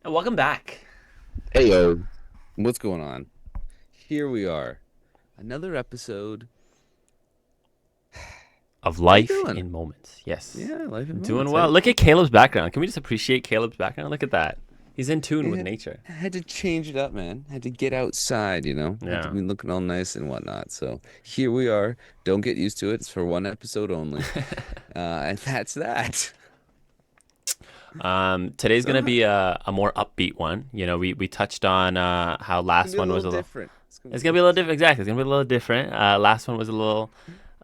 And welcome back. Hey yo, what's going on? Here we are. Another episode. Of How you life doing? in moments. Yes. Yeah, life in Doing moments. How well. you Look at doing? Caleb's background. Can we just appreciate Caleb's background? Look at that. He's in tune with Yeah, nature. had to change it up, man. Had to get outside. Had to Yeah. be looking all nice and whatnot. So here we are. Don't get used to it. It's for one episode only. And that's that. Today's So gonna it's be a more upbeat one. We touched on how gonna last be a one was little a little. different. It's gonna be It's a gonna be a little little different. different. Exactly. It's gonna be a little different. Last one was a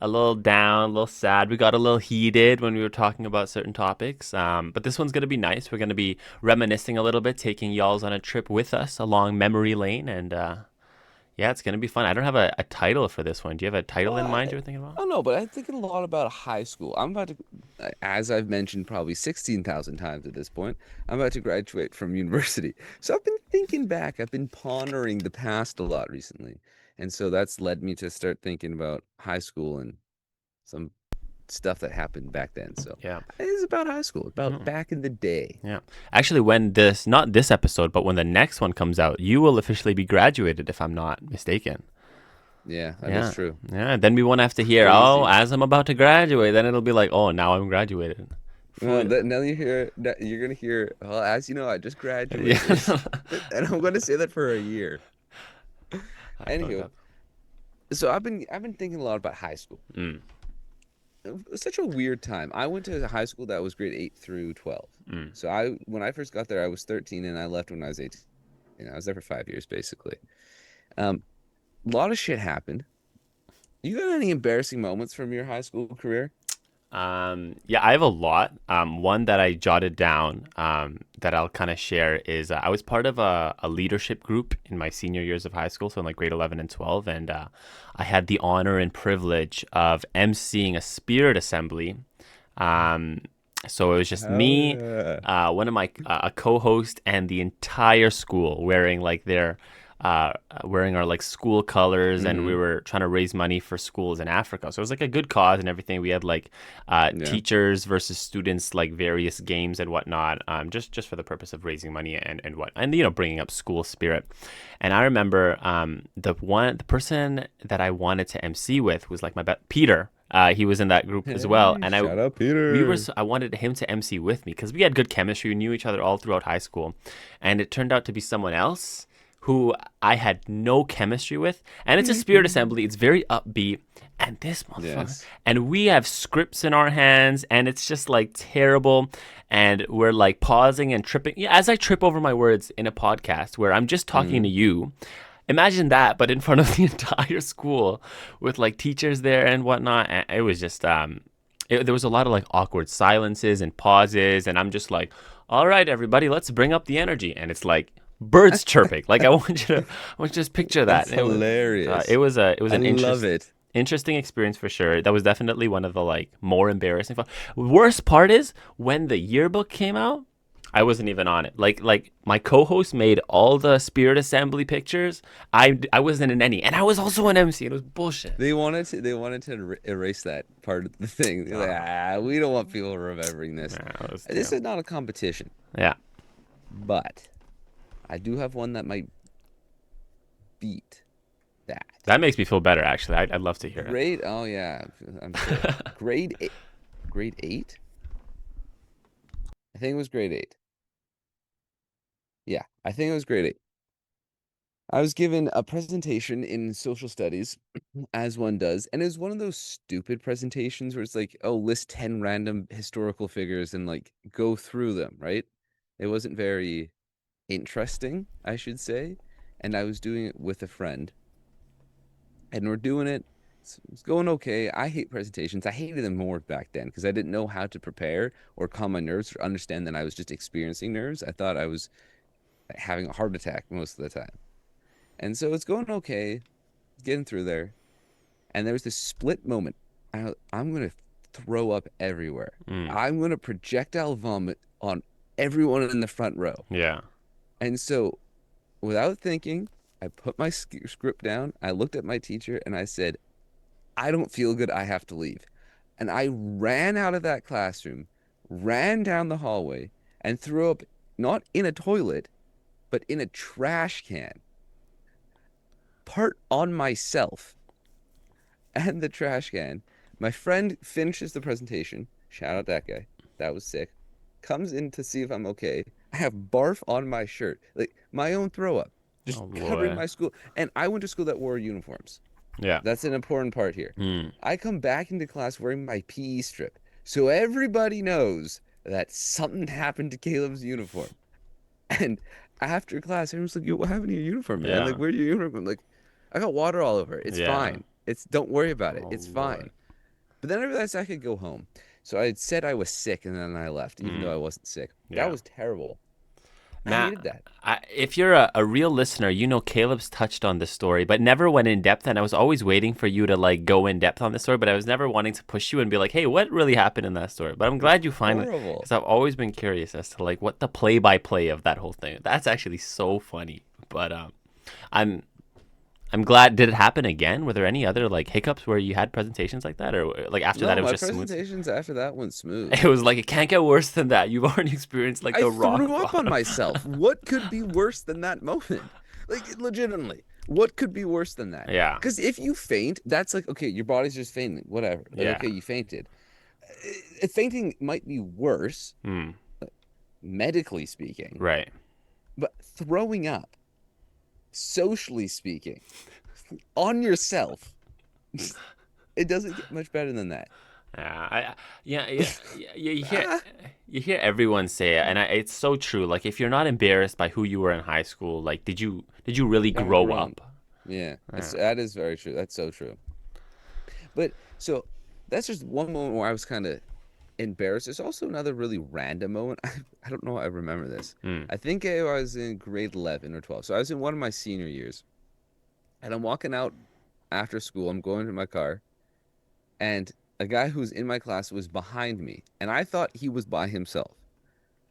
little down, a little sad. We got a little heated when we were talking about certain topics. But this one's gonna be nice. We're gonna be reminiscing a little bit, taking y'all's on a trip with us along memory lane, and yeah, it's gonna be fun. I don't have a title for this one. Do you have a title Well, in I, mind you were thinking about? I don't know, but I'm thinking a lot about high school. I'm about to, as I've mentioned probably 16,000 times at this point, I'm about to graduate from university. So I've been thinking back. I've been pondering the past a lot recently. And so that's led me to start thinking about high school and some stuff that happened back then. So Yeah. it is about high school, about Mm, back in the day. yeah. Actually, when this, not this episode, but when the next one comes out, you will officially be graduated, if I'm not mistaken. Yeah, that is Yeah. true. Yeah. Then we won't have to hear, oh, Crazy. as I'm about to graduate. Then it'll be like, oh, now I'm graduated. Well, Fully. now you hear that you're gonna hear, well, as you know, I just Yeah. graduated. And I'm gonna say that for a year. I feel like Anywho, that. so I've been thinking a lot about high school. Mm, It was such a weird time. I went to a high school that was grade 8 through 12. mm. So I when I first got there, I was 13 and I left when I was 18. I was there for 5 years basically. A lot of shit happened. You got any embarrassing moments from your high school career? Yeah, I have a lot. One that I jotted down that I'll kind of share is I was part of a leadership group in my senior years of high school, so in like grade 11 and 12. And I had the honor and privilege of emceeing a spirit assembly. Um, so it was just Hell me, yeah. one of my a co-host, and the entire school wearing like their wearing our like school colors, and we Mm-hmm. were trying to raise money for schools in Africa. So it was like a good cause and everything. We had like Yeah. teachers versus students, like various games and whatnot, just for the purpose of raising money and what and bringing up school spirit. And I remember the person that I wanted to MC with was like Peter. He was in that group as well, Hey, and shout out we were Peter. I wanted him to MC with me because we had good chemistry. We knew each other all throughout high school, and it turned out to be someone else who I had no chemistry with. And it's a spirit assembly. It's very upbeat. And this motherfucker, Yes. and we have scripts in our hands, and it's just like terrible. And we're like pausing and tripping. Yeah, as I trip over my words in a podcast where I'm just talking to Mm. you. Imagine that, but in front of the entire school with like teachers there and whatnot. And it was just there was a lot of like awkward silences and pauses, and I'm just like, all right, everybody, let's bring up the energy. And it's like birds chirping. Like I want you to just picture that. That's It was hilarious. it was I an love it. interesting experience for sure. That was definitely one of the like more embarrassing. Worst part is when the yearbook came out. I wasn't even on it. Like my co-host made all the spirit assembly pictures. I wasn't in any, and I was also an MC. It was bullshit. They wanted to erase that part of the thing. They're like, Uh, we don't want people remembering this. yeah, it was This is terrible. not a competition, Yeah, but I do have one that might beat that. that makes me feel better. Actually, I'd love to hear it. Grade, oh yeah, I'm sure. Grade 8? I think it was grade 8. Yeah, I think it was grade 8. I was given a presentation in social studies, as one does, and it was one of those stupid presentations where it's like, oh, list 10 random historical figures and like go through them, right? It wasn't very interesting, I should say. And I was doing it with a friend, and we're doing it. It's going okay. I hate presentations. I hated them more back then because I didn't know how to prepare or calm my nerves or understand that I was just experiencing nerves. I thought I was having a heart attack most of the time. And so it's going okay, getting through there. And there was this split moment. I'm going to throw up everywhere. Mm, I'm going to projectile vomit on everyone in the front row. yeah. And so, without thinking, I put my script down. I looked at my teacher and I said, I don't feel good. I have to leave. And I ran out of that classroom, ran down the hallway, and threw up not in a toilet, but in a trash can, part on myself and the trash can. My friend finishes the presentation. Shout out that guy. That was sick. Comes in to see if I'm okay. I have barf on my shirt, like my own throw up, just Oh covering boy. my school. And I went to school that wore uniforms. Yeah. That's an important part here. Mm. I come back into class wearing my PE strip. So everybody knows that something happened to Caleb's uniform. And after class, everyone's like, "Yo, what happened to your uniform, man? Like, Yeah. where's your uniform?" I'm like, I got water all over it. It's Yeah. fine. It's don't worry about it. Oh It's boy. fine. But then I realized I could go home. So I had said I was sick and then I left, even though Mm. I wasn't sick. That Yeah. was terrible. I Matt, hated that. if you're a real listener, you know Caleb's touched on this story, but never went in depth. And I was always waiting for you to like go in depth on this story, but I was never wanting to push you and be like, "Hey, what really happened in that story?" But I'm It's glad you finally, horrible. because I've always been curious as to like what the play-by-play of that whole thing. That's actually so funny. But I'm I'm glad. Did it happen again? Were there any other like hiccups where you had presentations like that, or like after that No, it was my just smooth? presentations after that went smooth. It was like it can't get worse than that. You've already experienced like I the rock threw up on bottom. myself. What could be worse than that moment? Like, legitimately, what could be worse than that? Yeah, Because if you faint, that's like, okay, your body's just fainting, whatever. Like, yeah, okay, you fainted. Fainting might be worse, mm, medically speaking, right. but throwing up, socially speaking, on yourself, it doesn't get much better than that. Yeah, you hear everyone say it, and it's so true. Like if you're not embarrassed by who you were in high school, like did you really You haven't grow grown. up? Yeah, Yeah. that is very true. That's so true. But so that's just one moment where I was kind of embarrassed. There's also another really random moment. I don't know. I remember this. Mm, I think I was in grade 11 or 12. So I was in one of my senior years, and I'm walking out after school. I'm going to my car, and a guy who's in my class was behind me, and I thought he was by himself.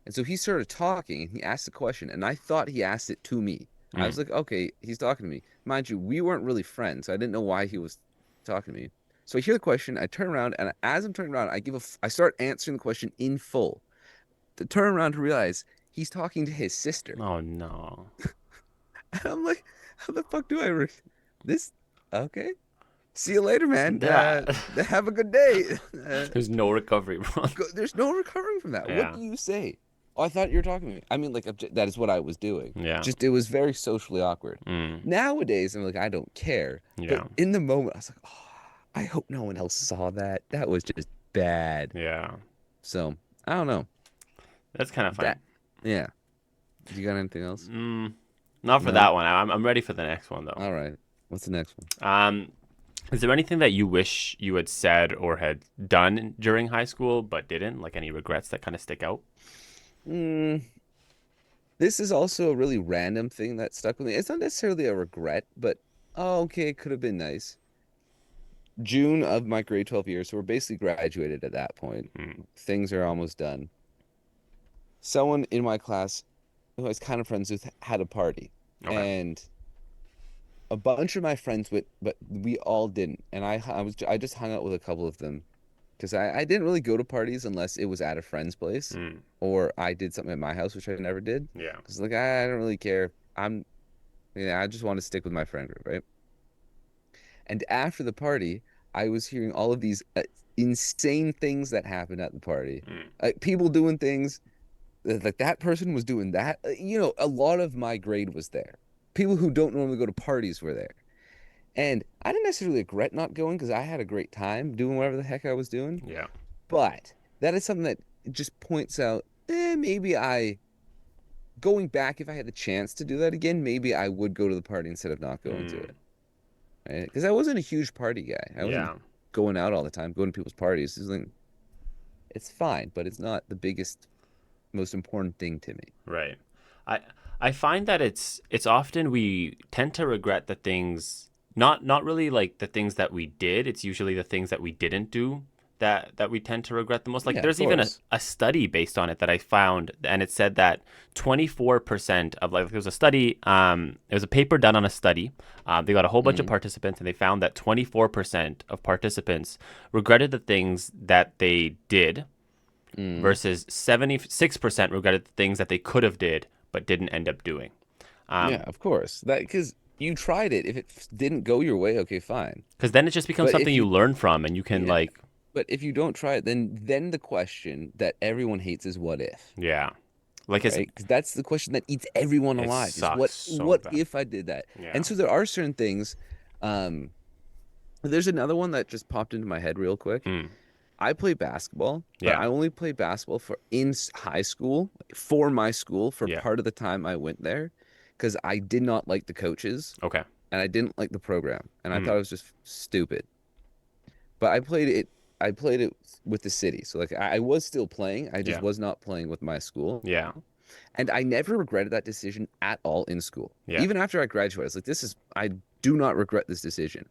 And so he started talking, and he asked a question, and I thought he asked it to me. I was mm. like, okay, he's talking to me. Mind you, we weren't really friends. So I didn't know why he was talking to me. So I hear the question, I turn around, and as I'm turning around, I start answering the question in full. To turn around to realize he's talking to his sister. Oh no. And I'm like, how the fuck do I this? Okay. See you later, man. Yeah. Have a good day. There's no recovery, bro. There's no recovering from that. What Yeah. do you say? Oh, I thought you were talking to me. I mean, like, that is what I was doing. Yeah. Just, it was very socially awkward. Mm, Nowadays, I'm like, I don't care. But yeah. in the moment, I was like, oh, I hope no one else saw that. That was just bad. Yeah. So, I don't know. That's kind of That, fun. yeah. You got anything else? Mm, not for No? that one. I'm ready for the next one though. All right. What's the next one? Um, is there anything that you wish you had said or had done during high school but didn't? Like any regrets that kind of stick out? Mm, this is also a really random thing that stuck with me. It's not necessarily a regret, but oh, okay, it could have been nice. June of my grade 12 year, so we're basically graduated at that point. Mm, Things are almost done. Someone in my class who I was kind of friends with had a party, okay. and a bunch of my friends went, but we all didn't. And I just hung out with a couple of them because I didn't really go to parties unless it was at a friend's place Mm, or I did something at my house, which I never did. yeah. Because like I don't really care. I just want to stick with my friend group, right? And after the party, I was hearing all of these insane things that happened at the party. Mm, People doing things like that person was doing that. A lot of my grade was there. People who don't normally go to parties were there. And I didn't necessarily regret not going because I had a great time doing whatever the heck I was doing. yeah. But that is something that just points out, maybe going back, if I had the chance to do that again, maybe I would go to the party instead of not going to Mm, it. Right? Because I wasn't a huge party guy. I wasn't yeah. going out all the time, going to people's parties. It's fine, but it's not the biggest, most important thing to me. Right. I I find that it's often we tend to regret the things not really like the things that we did. It's usually the things that we didn't do that we tend to regret the most. Like Yeah, of there's even course. a study based on it that I found, and it said that 24% of like there was a study, it was a paper done on a study. They got a whole bunch of Hmm. participants and they found that 24% of participants regretted the things that they did Mm. versus 76% regretted the things that they could have did but didn't end up doing. Yeah, Um, of course. That because you tried it. If it didn't go your way, okay, fine. because then it just becomes But something if you you, learn from, and you can yeah, like, but if you don't try it, then the question that everyone hates is what if, yeah, like right? Because that's the question that eats everyone it alive is sucks so what bad. if I did that? Yeah. And so there are certain things. Um, there's another one that just popped into my head real quick. Mm, I play basketball, but yeah. I only play basketball for high school for my school for Yeah. part of the time I went there because I did not like the coaches Okay. and I didn't like the program and I thought Mm, it was just stupid. But I played it with the city. So like I was still playing. I just yeah. was not playing with my school. Yeah. And I never regretted that decision at all in school. Yeah. Even after I graduated, I was like, I do not regret this decision.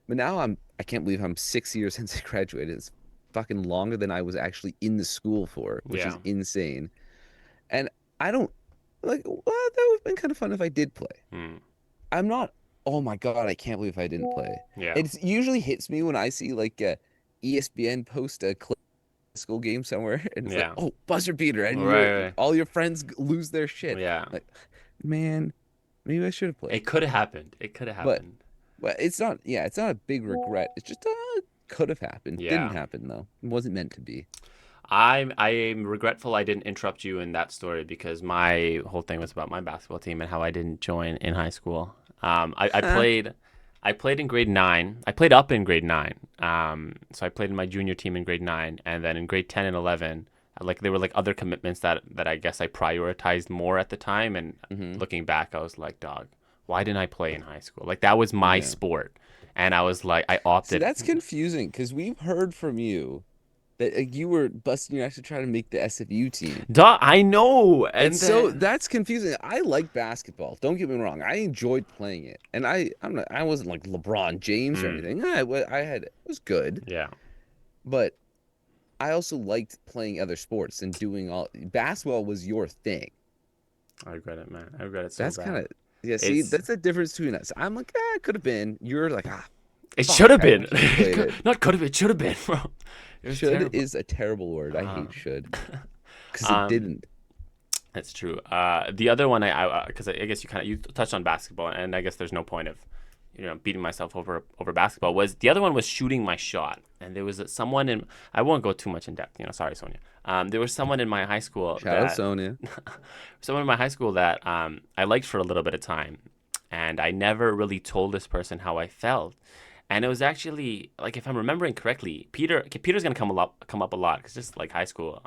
But now I can't believe I'm 6 years since I graduated. It's fucking longer than I was actually in the school for, which is Yeah. insane. And I don't well, that would have been kind of fun if I did play. Mm, I'm not, oh my God, I can't believe I didn't play. yeah. It usually hits me when I see like ESPN post a school game somewhere and it's like, Yeah. oh, buzzer beater, and Right. all your friends lose their shit. Yeah. Like, man, maybe I should have played. It could have happened. It could have But happened. it's not, yeah, it's not a big regret. It's just could have happened. Didn't Yeah. happen though. It wasn't meant to be. I'm regretful I didn't interrupt you in that story because my whole thing was about my basketball team and how I didn't join in high school. I played in grade 9. I played up in grade 9. So I played in my junior team in grade 9, and then in grade 10 and 11, like there were like other commitments that I guess I prioritized more at the time. And Hmm. looking back, I was like, dog, why didn't I play in high school? Like that was my Yeah. sport, and I was like, I See, opted. that's confusing because we've heard from you that you were busting your ass to try to make the SFU team. Duh, I know, And and so then. that's confusing. I like basketball. Don't get me wrong. I enjoyed playing it. And I wasn't like LeBron James or Mm, anything. It was good, yeah. but I also liked playing other sports and doing all basketball was your thing. I regret it, man. I regret it so That's kind bad. of yeah, see, It's that's the difference between us. I'm like, it could have been. You're like, it should fuck, have I been. wish I played it. Not could have. It should have been, bro. It was Should terrible. is a terrible word. I Uh, hate should because it um, didn't. that's true. The other one, because I guess you touched on basketball, and I guess there's no point of, beating myself over basketball. Was the other one was shooting my shot, and there was someone in. I won't go too much in depth. Sorry, Sonia. There was someone in my high school Shout out that Sonia. I liked for a little bit of time, and I never really told this person how I felt. And it was actually like, if I'm remembering correctly, Peter's gonna come up a lot because just like high school.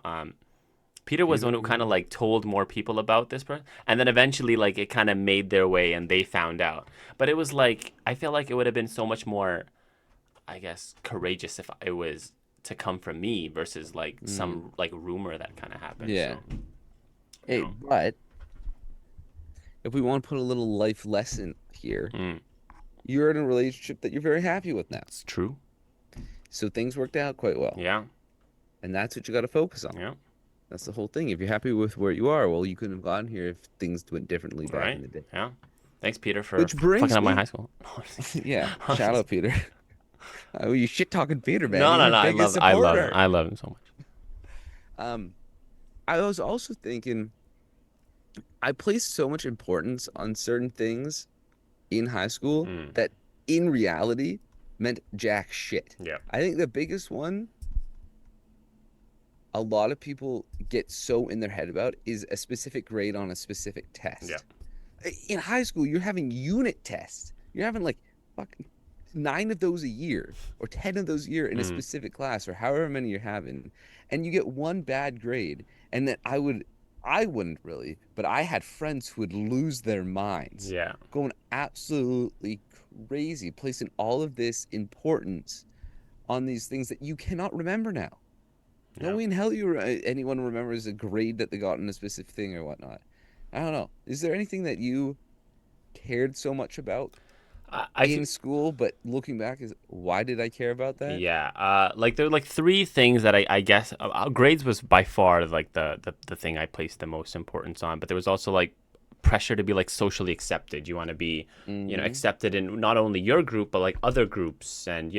Peter was the one who kind of Peter. like told more people about this person, and then eventually like it kind of made their way and they found out. But it was like, I feel like it would have been so much more, I guess, courageous if it was to come from me versus like Mm, some like rumor that kind of happened. yeah. So, you Hey, know, but if we want to put a little life lesson here, mm, you're in a relationship that you're very happy with now. it's true. So things worked out quite well. Yeah, And that's what you got to focus on. yeah, That's the whole thing. If you're happy with where you are, well, you couldn't have gotten here if things went differently back in right. the day. Yeah. Thanks, Peter, for Which fucking brings up my me, high school. yeah, shout out Peter. Oh, you shit talking Peter, man. No, He's no, your no. biggest I love him. supporter. I love him so much. Um, I was also thinking I placed so much importance on certain things in high school Mm, that in reality meant jack shit. yeah, I think the biggest one a lot of people get so in their head about is a specific grade on a specific yeah, test. In high school, you're having unit tests. You're having like fucking 9 of those a year or 10 of those a year in a mm, specific class or however many you're having. And you get one bad grade. And then I wouldn't really, but I had friends who would lose their minds, yeah, going absolutely crazy, placing all of this importance on these things that you cannot remember now. No yeah. way in hell anyone remembers a grade that they got in a specific thing or whatnot. I don't know. Is there anything that you cared so much about I feel. in school, but looking back, is why did I care about that? Yeah, like there are like three things that I guess grades was by far like the thing I placed the most importance on, but there was also like pressure to be like socially accepted. You want to be, Hmm. accepted in not only your group but like other groups, and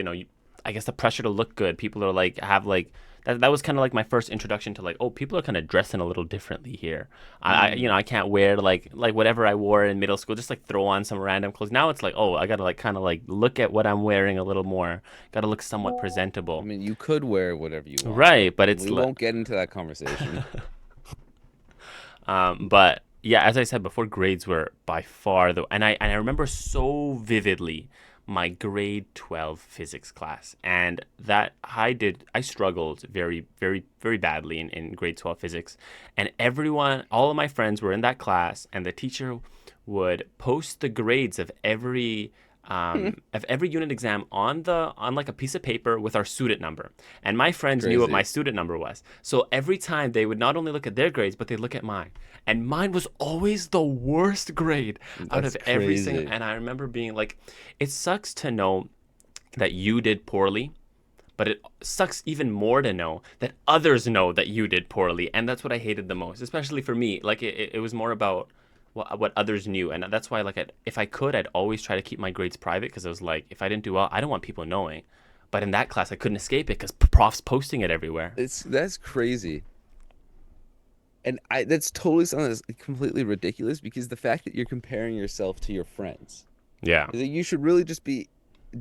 I guess the pressure to look good. People are like have like that was kind of like my first introduction to like, oh, people are kind of dressing a little differently here. Mm. I can't wear like whatever I wore in middle school, just like throw on some random clothes. Now it's like, oh, I gotta like kind of like look at what I'm wearing a little more. Gotta look somewhat I presentable. mean, you could wear whatever you want, but Right, but it's we won't get into that conversation. But yeah, as I said before, grades were by far the and I remember so vividly my grade 12 physics class, and that I struggled very badly in grade 12 physics, and everyone, all of my friends were in that class, and the teacher would post the grades of every unit exam on like a piece of paper with our student number. And my friends knew what my Crazy. student number was. So every time they would not only look at their grades, but they'd look at mine. And mine was always the worst grade out That's of every single. crazy. And I remember being like, it sucks to know that you did poorly, but it sucks even more to know that others know that you did poorly. And that's what I hated the most, especially for me. Like it was more about what others knew. And that's why, like, if I could, I'd always try to keep my grades private because I was like, if I didn't do well, I don't want people knowing. But in that class, I couldn't escape it because profs posting it everywhere. That's crazy. And that's totally something that's completely ridiculous because the fact that you're comparing yourself to your friends Yeah. is that you should really just be,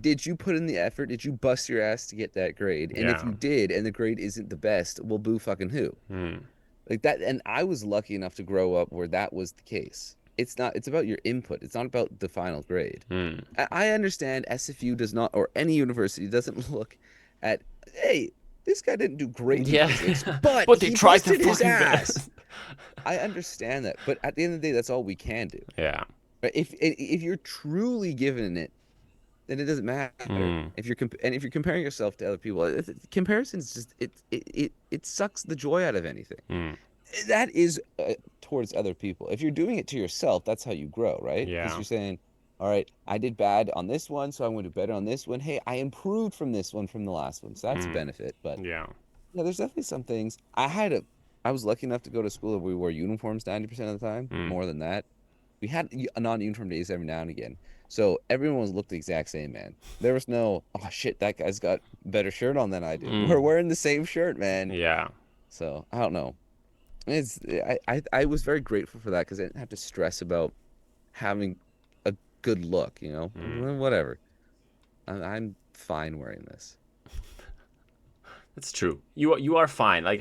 did you put in the effort? Did you bust your ass to get that grade? And if Yeah. you did and the grade isn't the best, well, boo fucking who? Mm. Like that. And I was lucky enough to grow up where that was the case. It's not, it's about your input. It's not about the final grade. Mm. I understand SFU does not, or any university doesn't look at, hey, this guy didn't do great in Yeah. physics, but But they he tried their busted his fucking ass. best. I understand that, but at the end of the day, that's all we can do. Yeah. Right? If you're truly giving it, then it doesn't matter. Mm. If you're comparing yourself to other people, comparisons just it sucks the joy out of anything. Mm. That is towards other people. If you're doing it to yourself, that's how you grow, right? Because Yeah. you're saying, all right, I did bad on this one, so I'm going to do better on this one. Hey, I improved from this one from the last one, so that's a Mm. benefit. But Yeah. yeah, there's definitely some things. I was lucky enough to go to school where we wore uniforms 90% of the time, Mm. more than that. We had non-uniform days every now and again. So everyone was looked the exact same, man. There was no, oh shit, that guy's got better shirt on than I do. Mm. We're wearing the same shirt, man. Yeah. So I don't know. I was very grateful for that because I didn't have to stress about having a good look, you know? Mm. Well, whatever. I'm fine wearing this. That's true. You are fine. Like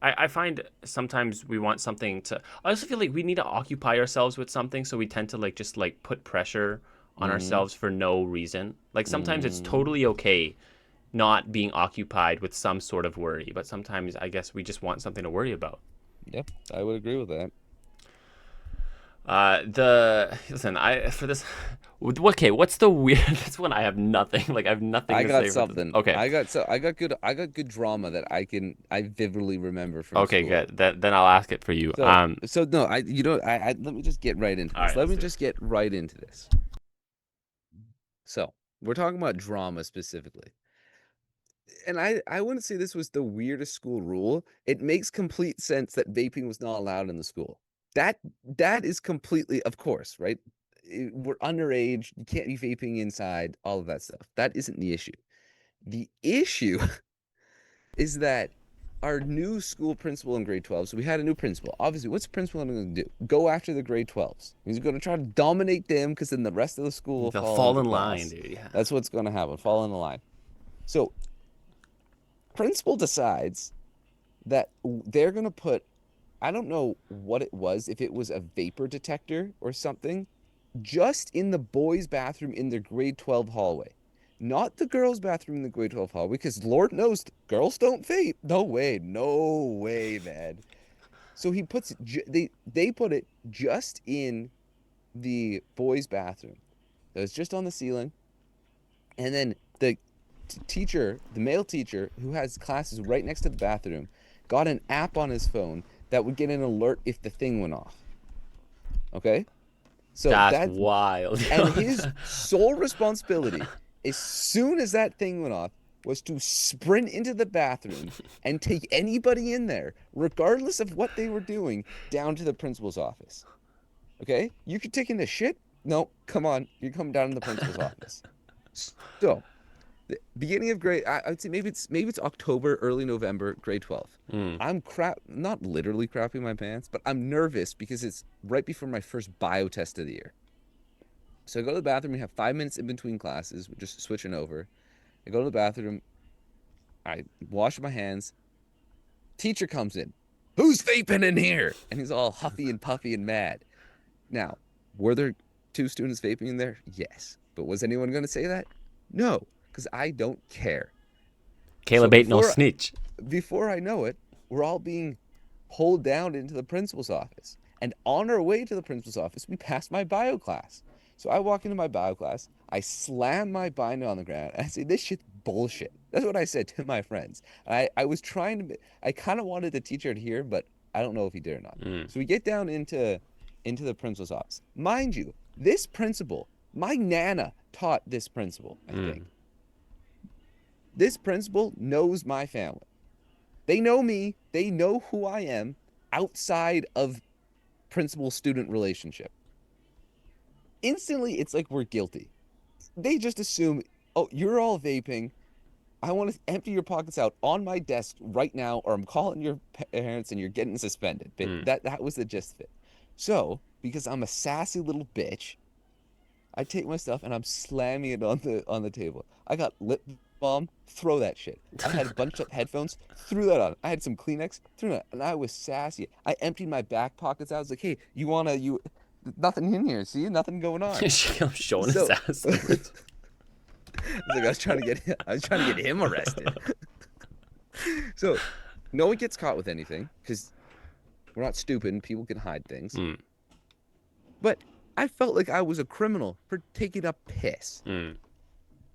I find sometimes we want something to. I also feel like we need to occupy ourselves with something, so we tend to like just like put pressure on Mm-hmm. ourselves for no reason. Like sometimes it's Mm-hmm. totally okay not being occupied with some sort of worry, but sometimes I guess we just want something to worry about. Yep, I would agree with that. The listen, I for this. Okay, what's the weird? This one I have nothing. Like I have nothing I to got say for this. something. Okay, I got good drama that I vividly remember from okay, school. good. Then I'll ask it for you. So no, let me just get right into All this. right, Let let's me do it. just get right into this. So, we're talking about drama specifically. And I wouldn't say this was the weirdest school rule. It makes complete sense that vaping was not allowed in the school. That that is completely, of course, right? We're underage, you can't be vaping inside, all of that stuff. That isn't the issue. The issue is that our new school principal in grade 12, so we had a new principal. Obviously, what's the principal going to do? Go after the grade 12s. He's going to try to dominate them because then the rest of the school will They'll fall fall into in line, class. dude. Yeah. That's what's going to happen. Fall in the line. So, principal decides that they're going to put, I don't know what it was, if it was a vapor detector or something, just in the boys' bathroom in their grade 12 hallway. Not the girls' bathroom in the grade 12 hallway, because Lord knows girls don't vape. No way, man. So he puts it, they put it just in the boys' bathroom. It was just on the ceiling. And then the teacher, the male teacher who has classes right next to the bathroom, got an app on his phone that would get an alert if the thing went off. Okay? So That's that wild. and his sole responsibility, as soon as that thing went off, was to sprint into the bathroom and take anybody in there, regardless of what they were doing, down to the principal's office. Okay? You could take in a shit? No, come on. You're coming down to the principal's office. So The beginning of grade, I would say maybe it's October, early November, grade 12. Mm. I'm not literally crapping my pants, but I'm nervous because it's right before my first bio test of the year. So I go to the bathroom. We have 5 minutes in between classes. We're just switching over. I go to the bathroom. I wash my hands. Teacher comes in. Who's vaping in here? And he's all huffy and puffy and mad. Now, were there two students vaping in there? Yes. But was anyone going to say that? No, because I don't care. So Caleb ain't no snitch. before I know it, we're all being pulled down into the principal's office. And on our way to the principal's office, we pass my bio class. So I walk into my bio class, I slam my binder on the ground, and I say, "This shit's bullshit." That's what I said to my friends. I was trying to, I kind of wanted the teacher to hear, but I don't know if he did or not. Mm. So we get down into the principal's office. Mind you, this principal, my nana taught this principal, I Mm. think. This principal knows my family. They know me. They know who I am outside of principal student relationship. Instantly, it's like we're guilty. They just assume, oh, you're all vaping. I want to empty your pockets out on my desk right now, or I'm calling your parents and you're getting suspended. Mm. That was the gist of it. So, because I'm a sassy little bitch, I take my stuff and I'm slamming it on the table. I got lip balm, throw that shit. I had a bunch of headphones, threw that on. I had some Kleenex, threw that, and I was sassy. I emptied my back pockets out. I was like, "Hey, nothing in here. See, nothing going on." I'm showing his So, ass. I was trying to get him arrested. So, no one gets caught with anything because we're not stupid and people can hide things. Mm. But I felt like I was a criminal for taking a piss. Mm.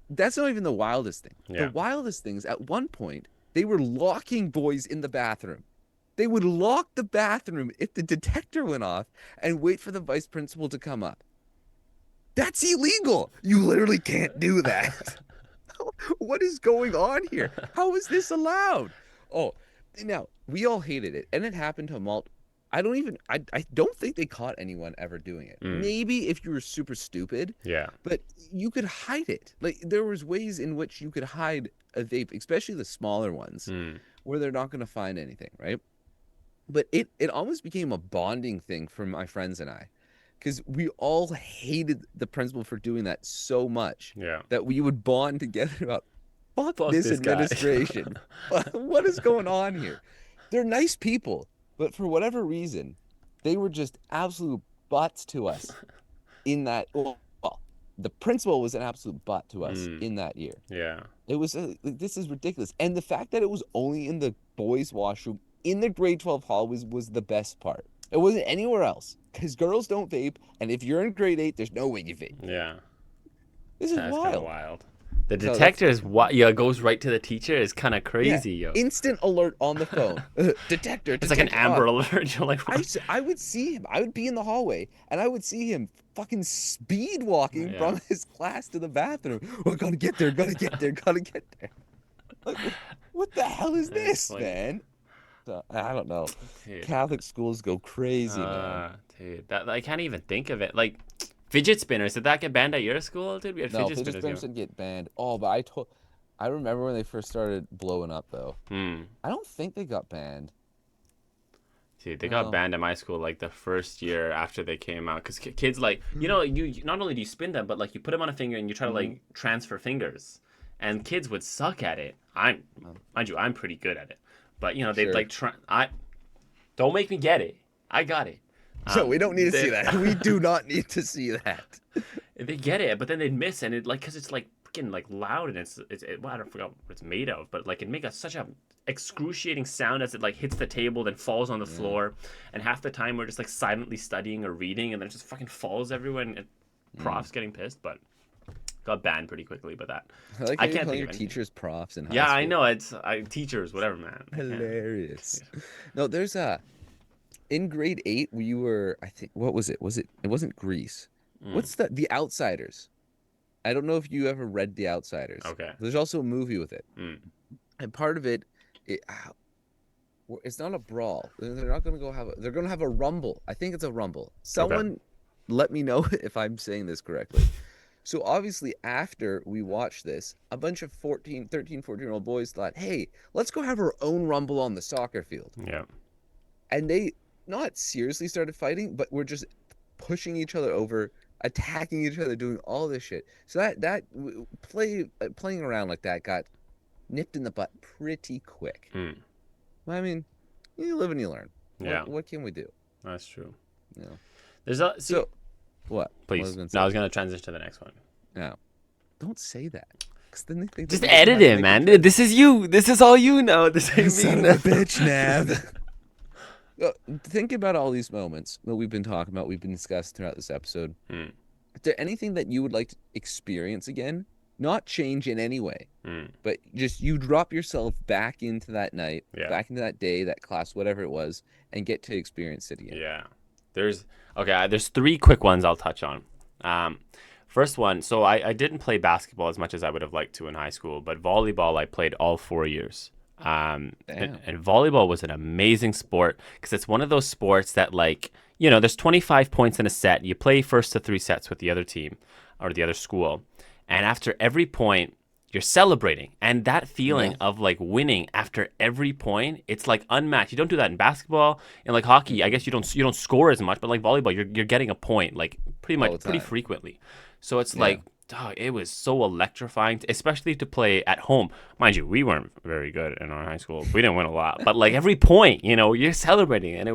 That's not even the wildest thing. The Yeah. wildest thing is at one point, they were locking boys in the bathroom. They would lock the bathroom if the detector went off and wait for the vice principal to come up. That's illegal. You literally can't do that. What is going on here? How is this allowed? Oh, now we all hated it, and it happened to Malt. I don't think they caught anyone ever doing it. Mm. Maybe if you were super stupid, Yeah. but you could hide it. Like there was ways in which you could hide a vape, especially the smaller ones, Mm. where they're not going to find anything, right? But it almost became a bonding thing for my friends and I, because we all hated the principal for doing that so much Yeah. that we would bond together about fuck Fuck this this guy. administration. What is going on here? They're nice people, but for whatever reason, they were just absolute butts to us in that. Well, the principal was an absolute butt to us Mm. in that year. Yeah. It was like, this is ridiculous, and the fact that it was only in the boys' washroom in the grade 12 hall was the best part. It wasn't anywhere else because girls don't vape, and if you're in grade 8, there's no way you vape. Yeah. This is That's kind of wild. wild. The So detector is what? Yeah, goes right to the teacher. Is kind of yeah, crazy, yo. instant alert on the phone. Detector, It's like an detector Amber off. Alert. You're like, what? I would see him. I would be in the hallway, and I would see him fucking speed walking Yeah. from his class to the bathroom. Oh, gotta get there, gotta get there, gotta get there. Like, what the hell is That's this, funny. man? So, I don't know. Dude. Catholic schools go crazy, man. Dude, that I can't even think of it. Like fidget spinners. Did that get banned at your school, dude? We had No, fidget fidget spinners. spinners didn't get banned. Oh, but I remember when they first started blowing up, though. Hmm. I don't think they got banned. Dude, they got No. banned at my school like the first year after they came out because kids like you not only do you spin them but like you put them on a finger and you try to like transfer fingers, and kids would suck at it. Mind you, I'm pretty good at it, but they'd Sure. like try. I don't make me get it. I got it. So we don't need to they- see that. We do not need to see that. They get it, but then they'd miss, and it like because it's like freaking like loud, and well, I don't forget what it's made of, but like it makes such a excruciating sound as it like hits the table, then falls on the floor, and half the time we're just like silently studying or reading, and then it just fucking falls everywhere, and profs getting pissed, but got banned pretty quickly. But that I like I how you can't call think your of anything. teachers profs in high Yeah, I school. know it's teachers, whatever, man. I can't. Hilarious. No, there's in grade 8 we were, I think, what was it? It wasn't Grease. What's the Outsiders? I don't know if you ever read The Outsiders. Okay. There's also a movie with it. Mm. And part of it's not a brawl. They're not going to they're going to have a rumble. I think it's a rumble. Someone let me know if I'm saying this correctly. So obviously after we watched this, a bunch of 14, 13, 14-year-old boys thought, "Hey, let's go have our own rumble on the soccer field." Yeah. And they not seriously started fighting, but were just pushing each other over, attacking each other, doing all this shit. So playing around like that got nipped in the butt pretty quick. Mm. Well, I mean, you live and you learn. Yeah. What can we do? That's true. You know. There's a see. So what? What was Please. I gonna No, say? I was gonna transition to the next one. No, don't say that. Because then they think Just that you edit have to it, make a man. joke. This is you. This is all you know. This ain't me. Son of No. a bitch, Nav. Well, think about all these moments that we've been talking about, we've been discussing throughout this episode. Mm. Is there anything that you would like to experience again? Not change in any way, Mm. but just you drop yourself back into that night, Yeah. back into that day, that class, whatever it was, and get to experience it again. Yeah. There's okay. There's three quick ones I'll touch on. Um, First one. So I didn't play basketball as much as I would have liked to in high school, but volleyball I played all 4 years. Damn. And volleyball was an amazing sport because it's one of those sports that like there's 25 points in a set. You play first to three sets with the other team or the other school, and after every point you're celebrating, and that feeling Yeah. of like winning after every point, it's like unmatched. You don't do that in basketball. And like hockey, I Mm-mm. guess you don't score as much, but like volleyball, you're getting a point like All the pretty time. frequently. So it's Yeah. like it was so electrifying, especially to play at home. Mind you, we weren't very good in our high school. We didn't win a lot, but like every point, you're celebrating, and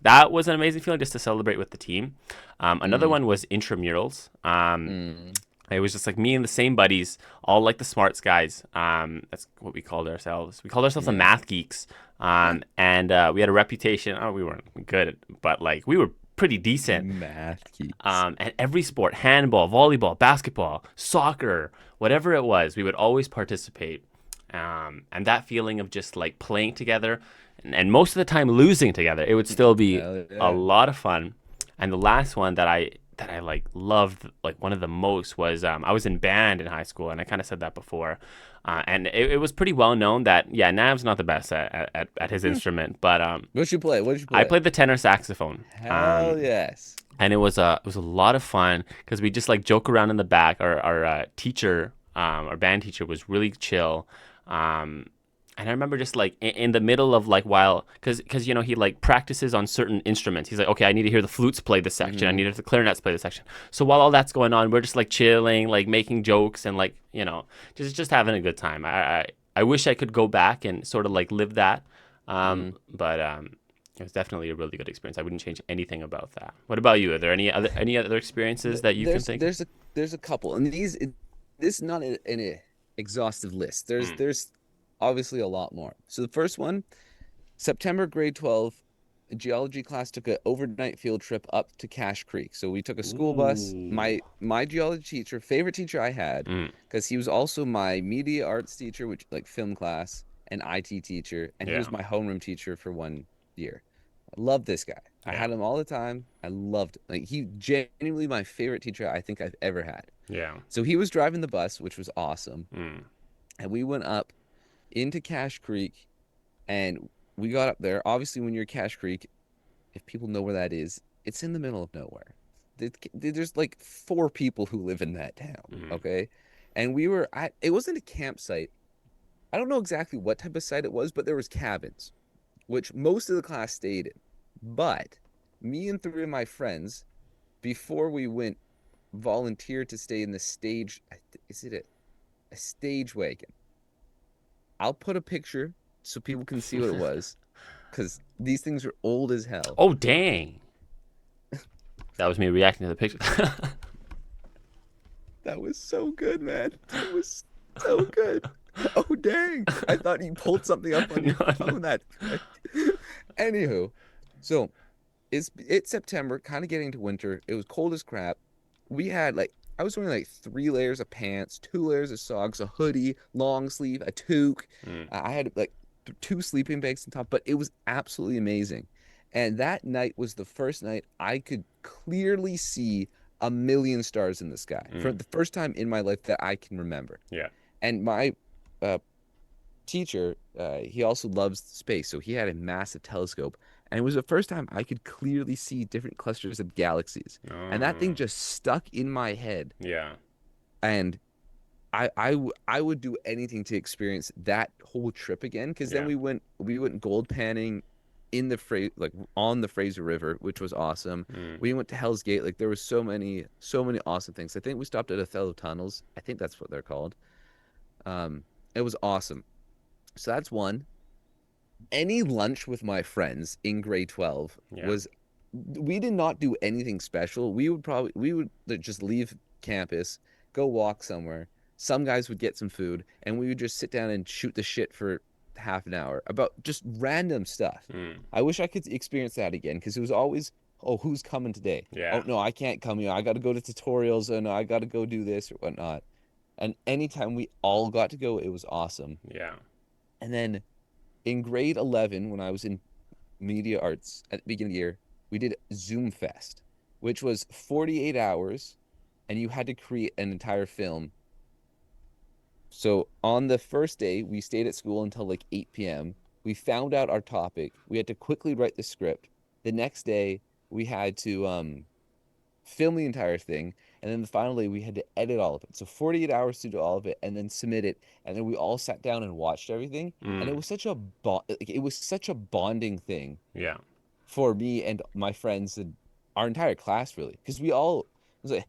that was an amazing feeling just to celebrate with the team. Another Mm, one was intramurals. mm. It was just like me and the same buddies, all like the smarts guys. That's what we called ourselves. We called ourselves the Yeah. math geeks. And we had a reputation. Oh, we weren't good, but like we were pretty decent. Math geeks. And every sport, handball, volleyball, basketball, soccer, whatever it was, we would always participate. And that feeling of just like playing together and most of the time losing together, it would still be Hell a yeah. lot of fun. And the last one that I like loved like one of the most was I was in band in high school, and I kind of said that before. And it was pretty well known that yeah, Nav's not the best at his instrument, but What you play? What did you I play? played the tenor saxophone. Hell yes. And it was a lot of fun because we just like joke around in the back. Our teacher, our band teacher, was really chill. Um, and I remember just like in the middle of like while because he like practices on certain instruments. He's like, okay, I need to hear the flutes play this section. I Hmm. need to hear the clarinets play this section. So while all that's going on, we're just like chilling, like making jokes and like just having a good time. I wish I could go back and sort of like live that. Hmm. But it was definitely a really good experience. I wouldn't change anything about that. What about you? Are there any other experiences that you can There's think of? there's a couple, and this is not an exhaustive list. There's Mm. there's obviously a lot more. So the first one, September grade 12, a geology class took an overnight field trip up to Cache Creek. So we took a school bus. Ooh. My geology teacher, favorite teacher I had, Mm. because he was also my media arts teacher, which like film class, and IT teacher, and he Yeah. was my homeroom teacher for 1 year. I love this guy. I Yeah. had him all the time. I loved like he genuinely my favorite teacher I think I've ever had. Yeah. So he was driving the bus, which was awesome, Mm. and we went up into Cache Creek, and we got up there. Obviously, when you're Cache Creek, if people know where that is, it's in the middle of nowhere. There's like four people who live in that town, Mm. okay? And we were at, it wasn't a campsite. I don't know exactly what type of site it was, but there was cabins, which most of the class stayed in. But me and three of my friends, before we went, volunteered to stay in the stage. Is it a stage wagon? I'll put a picture so people can see what it was, because these things are old as hell. Oh dang! That was me reacting to the picture. That was so good, man. That was so good. Oh dang! I thought you pulled something up on No, your no. phone. That. Anywho, so it's September, kind of getting to winter. It was cold as crap. We had like I was wearing like 3 layers of pants, 2 layers of socks, a hoodie, long sleeve, a toque. Mm. I had like two sleeping bags on top, but it was absolutely amazing. And that night was the first night I could clearly see a million stars in the sky for Mm. the first time in my life that I can remember. Yeah. And my uh, teacher, he also loves space, so he had a massive telescope, and it was the first time I could clearly see different clusters of galaxies. And that thing Oh. just stuck in my head Yeah. And I would do anything to experience that whole trip again. Because then Yeah. we went gold panning in the like on the Fraser River, which was awesome. Mm. We went to Hell's Gate. Like there was so many awesome things. I think we stopped at Othello Tunnels. I think that's what they're called. Um, it was awesome. So that's one. Any lunch with my friends in grade 12 Yeah. was we did not do anything special. We would like, just leave campus, go walk somewhere. Some guys would get some food, and we would just sit down and shoot the shit for half an hour about just random stuff. Mm. I wish I could experience that again because it was always, oh, who's coming today? Yeah. Oh no, I can't come here. I got to go to tutorials, and I got to go do this or whatnot. And anytime we all got to go, it was awesome. Yeah. And then in grade 11, when I was in media arts at the beginning of the year, we did Zoom Fest, which was 48 hours and you had to create an entire film. So on the first day, we stayed at school until like 8 p.m. We found out our topic. We had to quickly write the script. The next day, we had to film the entire thing. And then finally, we had to edit all of it. So 48 hours to do all of it and then submit it. And then we all sat down and watched everything. And it Mm. was such a it was such a bonding thing Yeah. for me and my friends and our entire class really because we all it was like,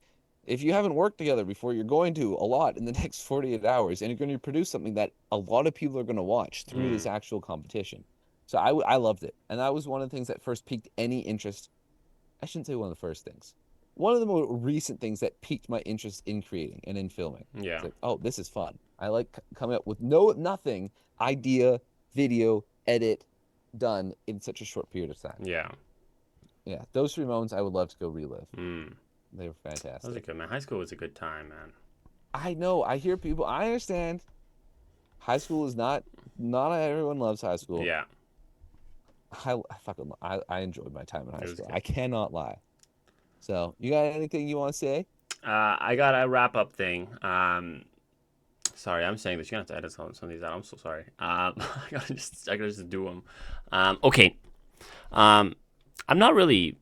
if you haven't worked together before you're going to a lot in the next 48 hours and you're going to produce something that a lot of people are going to watch through this Mm. actual competition. So I loved it, and that was one of the things that first piqued any interest. I shouldn't say one of the first things, one of the more recent things that piqued my interest in creating and in filming. It's Yeah. like, oh, this is fun. I like coming up with no nothing idea, video, edit, done in such a short period of time. Yeah. Yeah, those three moments I would love to go relive. Mm. They were That was a fantastic. good man. High school was a good time, man. I know. I hear people. I understand. High school is not everyone loves high school. Yeah. I fucking I enjoyed my time in high It was school. good. I cannot lie. So, you got anything you want to say? I got a wrap up thing. Sorry, I'm saying this. You're gonna have to edit some of these out. I'm so sorry. I gotta just do them. Okay. Um, I'm not really,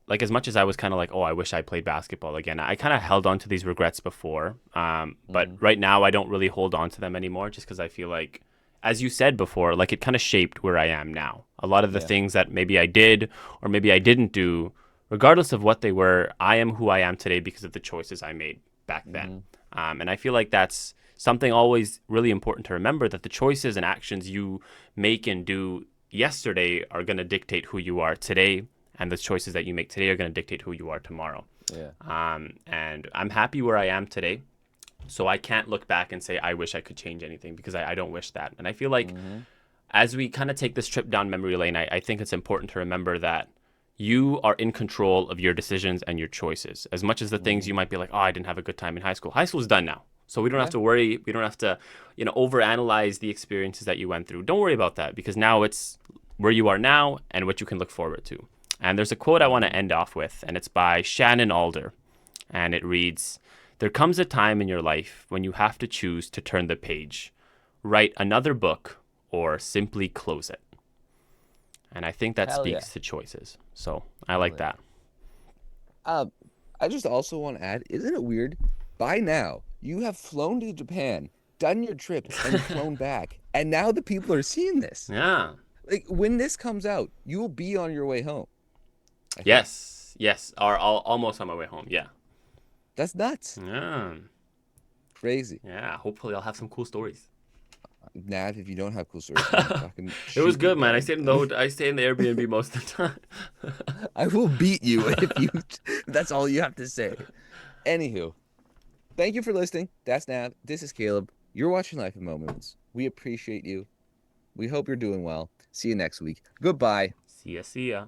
like as much as I was kind of like, oh, I wish I played basketball again. I kind of held on to these regrets before. But Hmm. right now I don't really hold on to them anymore, just because I feel like, as you said before, like it kind of shaped where I am now. A lot of the Yeah. things that maybe I did or maybe I didn't do, regardless of what they were, I am who I am today because of the choices I made back then. Hmm. And I feel like that's something always really important to remember, that the choices and actions you make and do yesterday are going to dictate who you are today, and the choices that you make today are going to dictate who you are tomorrow. Yeah. And I'm happy where I am today. So I can't look back and say, I wish I could change anything, because I don't wish that. And I feel like Hmm. as we kind of take this trip down memory lane, I think it's important to remember that you are in control of your decisions and your choices. As much as the things you Hmm. might be like, oh, I didn't have a good time in high school. High school's done now. So we don't have Yeah. to worry. We don't have to, overanalyze the experiences that you went through. Don't worry about that, because now it's where you are now and what you can look forward to. And there's a quote I want to Hmm. end off with, and it's by Shannon Alder. And it reads, there comes a time in your life when you have to choose to turn the page, write another book, or simply close it. And I think that Hell yeah. speaks to choices. So I Hell like yeah. that. I just also want to add, isn't it weird? By now, you have flown to Japan, done your trip, and flown back, and now the people are seeing this. Yeah. Like when this comes out, you will be on your way home, I think. Yes. Yes. Or almost on my way home. Yeah. That's nuts. Yeah. Crazy. Yeah. Hopefully I'll have some cool stories. Nav, if you don't have cool stories, man, fucking It was shoot me, good, man. I dog. stayed in the Airbnb most of the time. I will beat you if you that's all you have to say. Anywho, thank you for listening. That's Nav. This is Caleb. You're watching Life in Moments. We appreciate you. We hope you're doing well. See you next week. Goodbye. See ya. See ya.